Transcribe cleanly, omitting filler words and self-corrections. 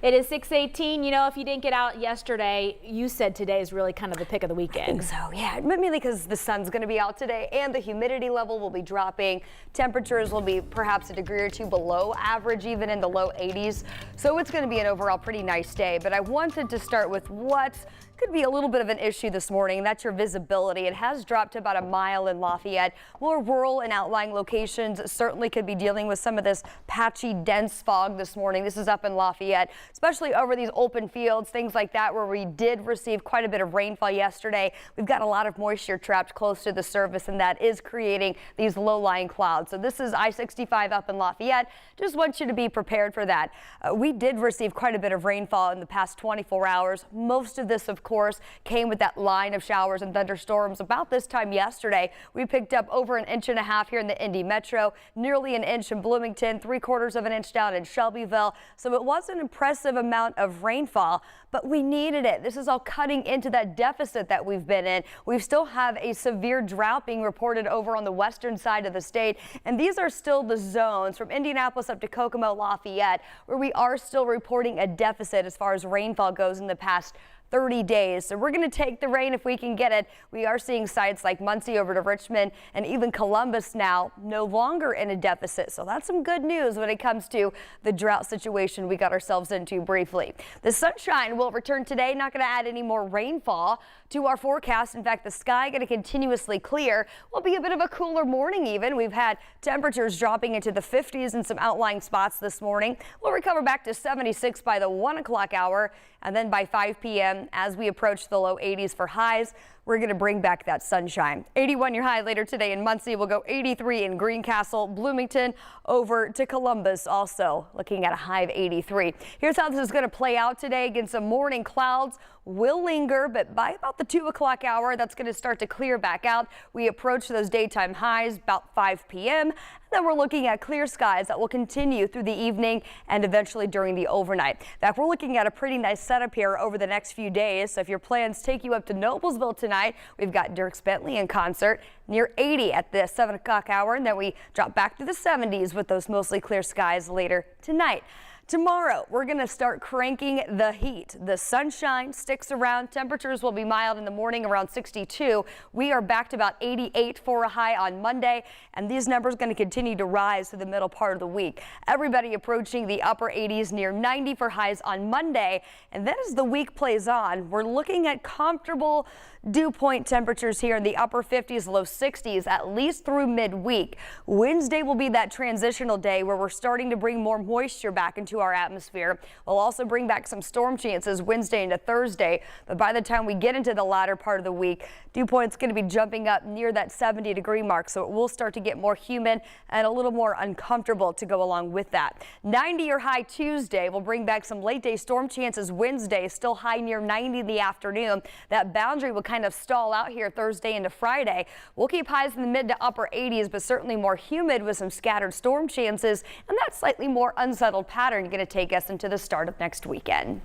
It is 6:18. You know, if you didn't get out yesterday, you said today is really kind of the pick of the weekend. I think so, yeah. Mainly because the sun's going to be out today and the humidity level will be dropping. Temperatures will be perhaps a degree or two below average, even in the low 80s. So it's going to be an overall pretty nice day. But I wanted to start with what could be a little bit of an issue this morning, and that's your visibility. It has dropped to about a mile in Lafayette. More rural and outlying locations certainly could be dealing with some of this patchy, dense fog this morning. This is up in Lafayette, especially over these open fields, things like that, where we did receive quite a bit of rainfall yesterday. We've got a lot of moisture trapped close to the surface, and that is creating these low-lying clouds. So this is I-65 up in Lafayette. Just want you to be prepared for that. We did receive quite a bit of rainfall in the past 24 hours. Most of this, of course, came with that line of showers and thunderstorms. About this time yesterday, we picked up over an inch and a half here in the Indy Metro, nearly an inch in Bloomington, 3/4 of an inch down in Shelbyville. So it was an impressive amount of rainfall, but we needed it. This is all cutting into that deficit that we've been in. We still have a severe drought being reported over on the western side of the state, and these are still the zones from Indianapolis up to Kokomo, Lafayette, where we are still reporting a deficit as far as rainfall goes in the past 30 days. So we're going to take the rain if we can get it. We are seeing sites like Muncie over to Richmond and even Columbus now no longer in a deficit. So that's some good news when it comes to the drought situation we got ourselves into briefly. The sunshine will return today, not going to add any more rainfall to our forecast. In fact, the sky going to continuously clear. Will be a bit of a cooler morning even. We've had temperatures dropping into the 50s in some outlying spots this morning. We'll recover back to 76 by the 1 o'clock hour, and then by 5 p.m. as we approach the low 80s for highs, we're going to bring back that sunshine. 81 your high later today in Muncie. We'll go 83 in Greencastle, Bloomington, over to Columbus, also looking at a high of 83. Here's how this is going to play out today. Again, some morning clouds will linger, but by about the 2 o'clock hour, that's going to start to clear back out. We approach those daytime highs about 5 p.m. Then we're looking at clear skies that will continue through the evening and eventually during the overnight. In fact, we're looking at a pretty nice setup here over the next few days. So if your plans take you up to Noblesville tonight, we've got Dierks Bentley in concert near 80 at the 7 o'clock hour. And then we drop back to the 70s with those mostly clear skies later tonight. Tomorrow, we're going to start cranking the heat. The sunshine sticks around. Temperatures will be mild in the morning, around 62. We are back to about 88 for a high on Monday, and these numbers are going to continue to rise through the middle part of the week. Everybody approaching the upper 80s, near 90 for highs on Monday. And then as the week plays on, we're looking at comfortable dew point temperatures here in the upper 50s, low 60s, at least through midweek. Wednesday will be that transitional day where we're starting to bring more moisture back into our atmosphere. We'll also bring back some storm chances Wednesday into Thursday, but by the time we get into the latter part of the week, dew point's going to be jumping up near that 70-degree mark, so it will start to get more humid and a little more uncomfortable to go along with that. 90 or high Tuesday will bring back some late day storm chances Wednesday, still high near 90 in the afternoon. That boundary will kind of stall out here Thursday into Friday. We'll keep highs in the mid to upper 80s, but certainly more humid with some scattered storm chances, and that slightly more unsettled pattern going to take us into the start of next weekend.